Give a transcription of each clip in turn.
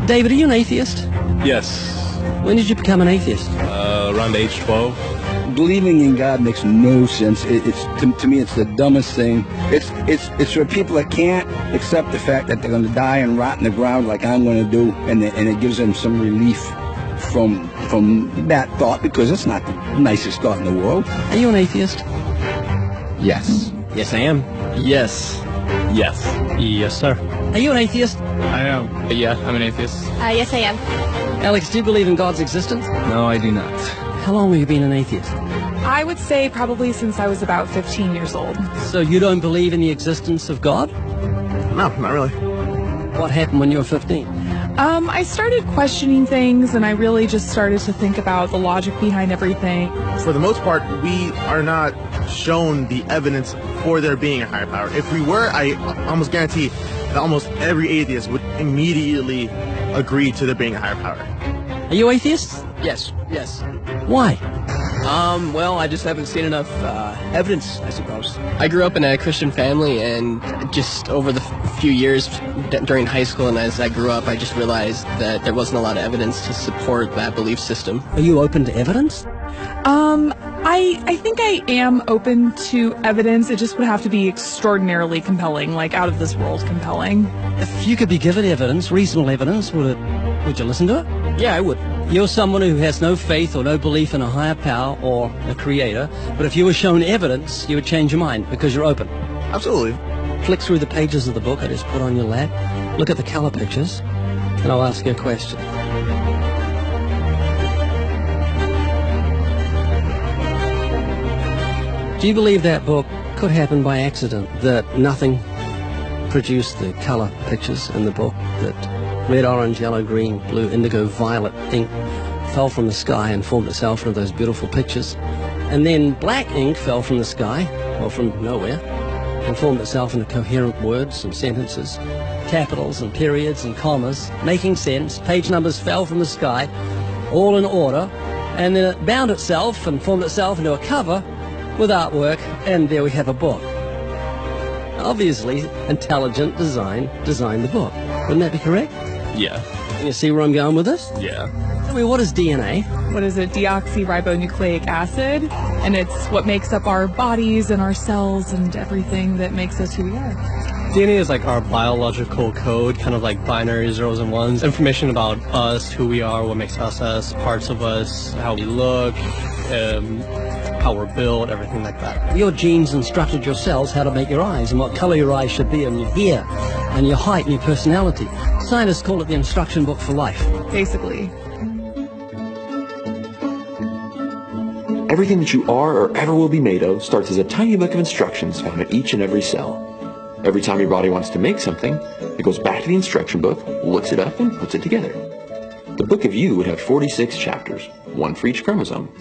David, are you an atheist? Yes. When did you become an atheist? Around age 12. Believing in God makes no sense. To me, it's the dumbest thing. It's for people that can't accept the fact that they're going to die and rot in the ground like I'm going to do, and it gives them some relief from that thought, because it's not the nicest thought in the world. Are you an atheist? Yes. Yes, I am. Yes. Yes. Yes, sir. Are you an atheist? I am. Yeah, I'm an atheist. Yes, I am. Alex, do you believe in God's existence? No, I do not. How long have you been an atheist? I would say probably since I was about 15 years old. So you don't believe in the existence of God? No, not really. What happened when you were 15? I started questioning things, and I really just started to think about the logic behind everything. For the most part, we are not shown the evidence for there being a higher power. If we were, I almost guarantee that almost every atheist would immediately agree to there being a higher power. Are you atheists? Yes. Why? Well, I just haven't seen enough evidence, I suppose. I grew up in a Christian family, and just over the few years during high school and as I grew up, I just realized that there wasn't a lot of evidence to support that belief system. Are you open to evidence? I think I am open to evidence. It just would have to be extraordinarily compelling, like out of this world compelling. If you could be given evidence, reasonable evidence, would you listen to it? Yeah, I would. You're someone who has no faith or no belief in a higher power or a creator, but if you were shown evidence, you would change your mind because you're open. Absolutely. Flick through the pages of the book I just put on your lap, look at the color pictures, and I'll ask you a question. Do you believe that book could happen by accident, that nothing produced the color pictures in the book, that red, orange, yellow, green, blue, indigo, violet ink fell from the sky and formed itself into those beautiful pictures, and then black ink fell from the sky, or from nowhere, and formed itself into coherent words and sentences, capitals and periods and commas, making sense, page numbers fell from the sky, all in order, and then it bound itself and formed itself into a cover with artwork, and there we have a book. Obviously, intelligent design designed the book. Wouldn't that be correct? Yeah. Can you see where I'm going with this? Yeah. Tell me, what is DNA? What is it? Deoxyribonucleic acid. And it's what makes up our bodies and our cells and everything that makes us who we are. DNA is like our biological code, kind of like binary zeros and ones. Information about us, who we are, what makes us, parts of us, how we look, how we're built, everything like that. Your genes instructed your cells how to make your eyes and what color your eyes should be, and your hair and your height and your personality. Scientists call it the instruction book for life. Basically. Everything that you are or ever will be made of starts as a tiny book of instructions found in each and every cell. Every time your body wants to make something, it goes back to the instruction book, looks it up, and puts it together. The book of you would have 46 chapters, one for each chromosome.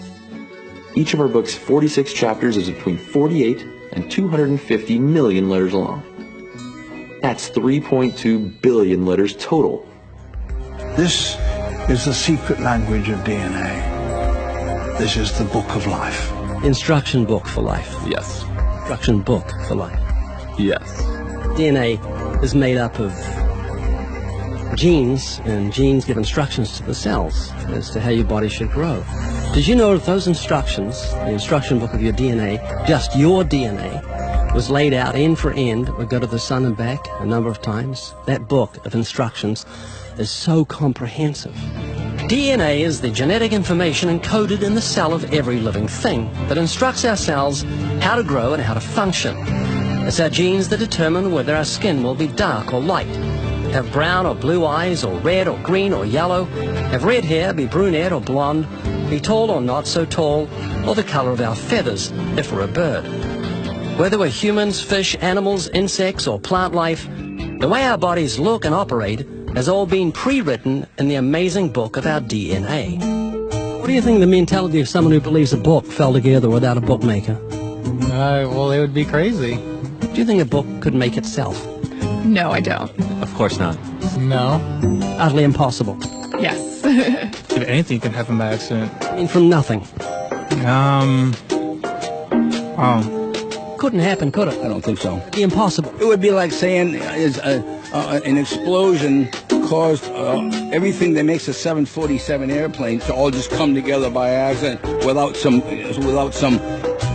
Each of our book's 46 chapters is between 48 and 250 million letters long. That's 3.2 billion letters total. This is the secret language of DNA. This is the book of life. Instruction book for life. Yes. Instruction book for life. Yes. DNA is made up of genes, and genes give instructions to the cells as to how your body should grow. Did you know that those instructions, the instruction book of your DNA, just your DNA, was laid out end for end, would go to the sun and back a number of times? That book of instructions is so comprehensive. DNA is the genetic information encoded in the cell of every living thing that instructs our cells how to grow and how to function. It's our genes that determine whether our skin will be dark or light, have brown or blue eyes, or red or green or yellow, have red hair, be brunette or blonde, be tall or not so tall, or the color of our feathers if we're a bird. Whether we're humans, fish, animals, insects, or plant life, the way our bodies look and operate has all been pre-written in the amazing book of our DNA. What do you think of the mentality of someone who believes a book fell together without a bookmaker? Well, they would be crazy. Do you think a book could make itself? No, I don't. Of course not. No. Utterly impossible. Yes. If anything can happen by accident. I mean, from nothing. Couldn't happen, could it? I don't think so. It'd be impossible. It would be like saying an explosion caused everything that makes a 747 airplane to all just come together by accident without some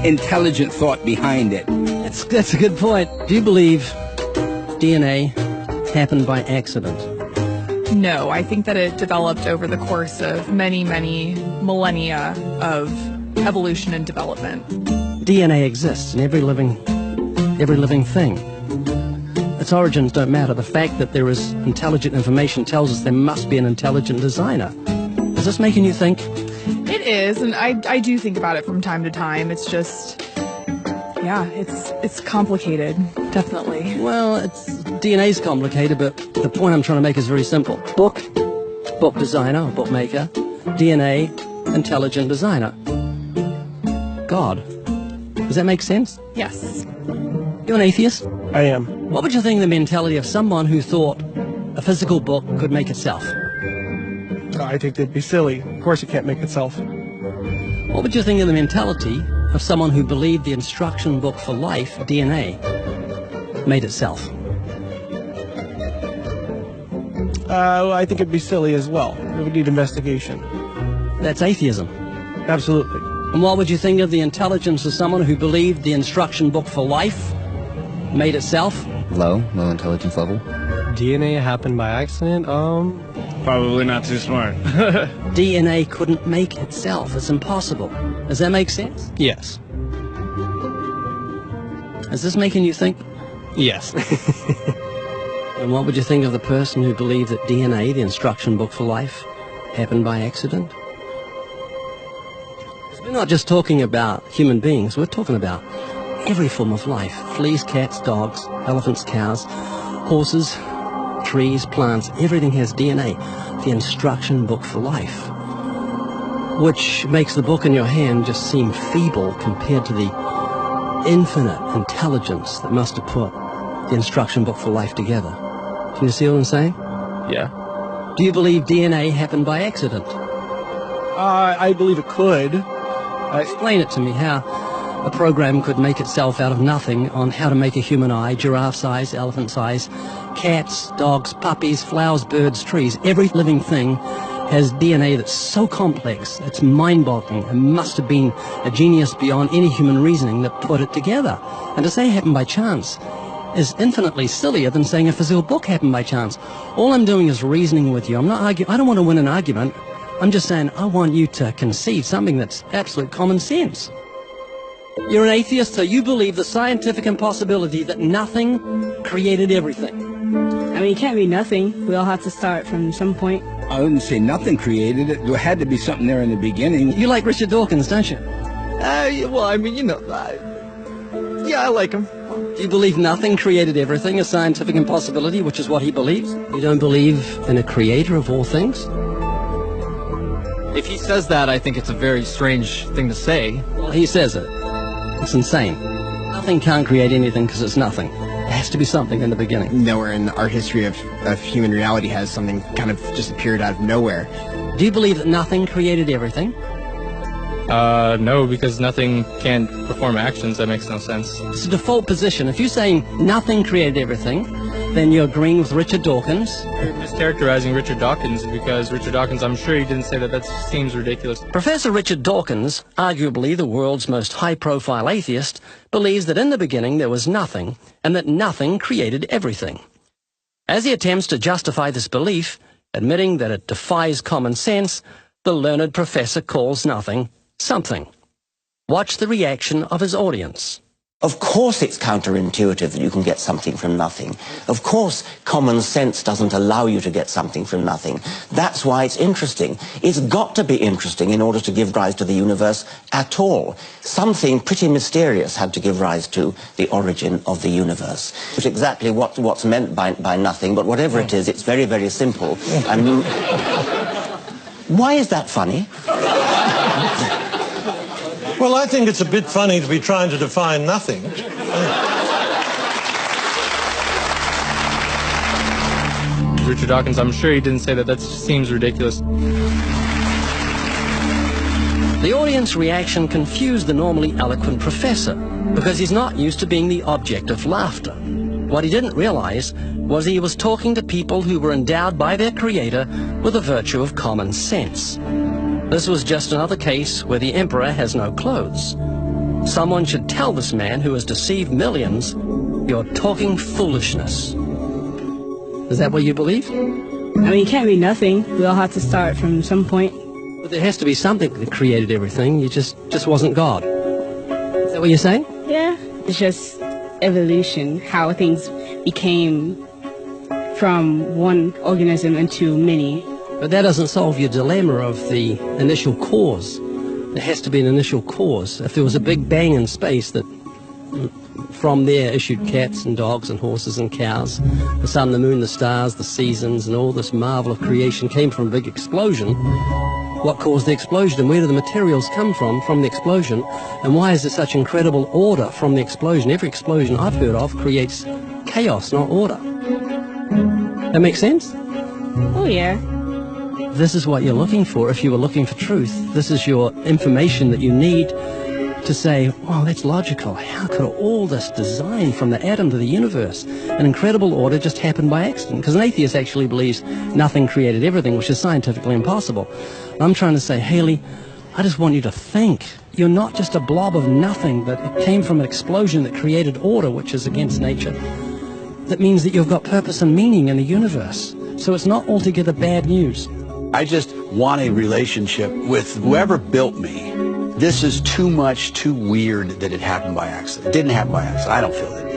intelligent thought behind it. That's a good point. Do you believe DNA happened by accident? No, I think that it developed over the course of many, many millennia of evolution and development. DNA exists in every living thing. Its origins don't matter. The fact that there is intelligent information tells us there must be an intelligent designer. Is this making you think? It is, and I do think about it from time to time. It's just, yeah, it's complicated, definitely. Well, DNA's complicated, but the point I'm trying to make is very simple. Book designer, bookmaker, DNA, intelligent designer. God. Does that make sense? Yes. You're an atheist? I am. What would you think of the mentality of someone who thought a physical book could make itself? I think that'd be silly. Of course it can't make itself. What would you think of the mentality of someone who believed the instruction book for life, DNA, made itself? I think it'd be silly as well. It would need investigation. That's atheism. Absolutely. And what would you think of the intelligence of someone who believed the instruction book for life made itself? Low intelligence level. DNA happened by accident? Probably not too smart. DNA couldn't make itself. It's impossible. Does that make sense? Yes. Is this making you think? Yes. And what would you think of the person who believed that DNA, the instruction book for life, happened by accident? We're not just talking about human beings, we're talking about every form of life. Fleas, cats, dogs, elephants, cows, horses, trees, plants, everything has DNA, the instruction book for life, which makes the book in your hand just seem feeble compared to the infinite intelligence that must have put the instruction book for life together. Can you see what I'm saying? Yeah. Do you believe DNA happened by accident? I believe it could. Explain it to me, how a program could make itself out of nothing on how to make a human eye, giraffe size, elephant size, cats, dogs, puppies, flowers, birds, trees. Every living thing has DNA that's so complex, it's mind-boggling. It must have been a genius beyond any human reasoning that put it together. And to say it happened by chance is infinitely sillier than saying a physical book happened by chance. All I'm doing is reasoning with you. I'm not arguing. I don't want to win an argument. I'm just saying I want you to concede something that's absolute common sense. You're an atheist, so you believe the scientific impossibility that nothing created everything. I mean, it can't be nothing. We all have to start from some point. I wouldn't say nothing created it. There had to be something there in the beginning. You like Richard Dawkins, don't you? Well, I mean, yeah, I like him. Do you believe nothing created everything, a scientific impossibility, which is what he believes? You don't believe in a creator of all things? If he says that, I think it's a very strange thing to say. Well, he says it. It's insane. Nothing can't create anything because it's nothing. There has to be something in the beginning. Nowhere in our history of human reality has something kind of just appeared out of nowhere. Do you believe that nothing created everything? No, because nothing can perform actions. That makes no sense. It's a default position. If you're saying nothing created everything, then you're agreeing with Richard Dawkins. You're mischaracterizing Richard Dawkins, because Richard Dawkins, I'm sure he didn't say that. That seems ridiculous. Professor Richard Dawkins, arguably the world's most high-profile atheist, believes that in the beginning there was nothing, and that nothing created everything. As he attempts to justify this belief, admitting that it defies common sense, the learned professor calls nothing something. Watch the reaction of his audience. Of course it's counterintuitive that you can get something from nothing. Of course common sense doesn't allow you to get something from nothing. That's why it's interesting. It's got to be interesting in order to give rise to the universe at all. Something pretty mysterious had to give rise to the origin of the universe. It's exactly what's meant by nothing, but whatever it is, it's very, very simple. Why is that funny? Well, I think it's a bit funny to be trying to define nothing. Richard Dawkins, I'm sure he didn't say that. That seems ridiculous. The audience reaction confused the normally eloquent professor, because he's not used to being the object of laughter. What he didn't realize was he was talking to people who were endowed by their creator with the virtue of common sense. This was just another case where the emperor has no clothes. Someone should tell this man who has deceived millions, "You're talking foolishness." Is that what you believe? I mean, it can't be nothing. We all have to start from some point. But there has to be something that created everything. You just wasn't God. Is that what you're saying? Yeah. It's just evolution, how things became from one organism into many. But that doesn't solve your dilemma of the initial cause. There has to be an initial cause. If there was a big bang in space that from there issued cats and dogs and horses and cows, the sun, the moon, the stars, the seasons, and all this marvel of creation came from a big explosion, what caused the explosion, and where do the materials come from the explosion, and why is there such incredible order from the explosion? Every explosion I've heard of creates chaos, not order. That makes sense? Oh, yeah. This is what you're looking for if you were looking for truth. This is your information that you need to say, well, that's logical. How could all this design from the atom to the universe, an incredible order, just happen by accident? Because an atheist actually believes nothing created everything, which is scientifically impossible. I'm trying to say, Haley, I just want you to think. You're not just a blob of nothing, but it came from an explosion that created order, which is against nature. That means that you've got purpose and meaning in the universe. So it's not altogether bad news. I just want a relationship with whoever built me. This is too much, too weird that it happened by accident. It didn't happen by accident. I don't feel that.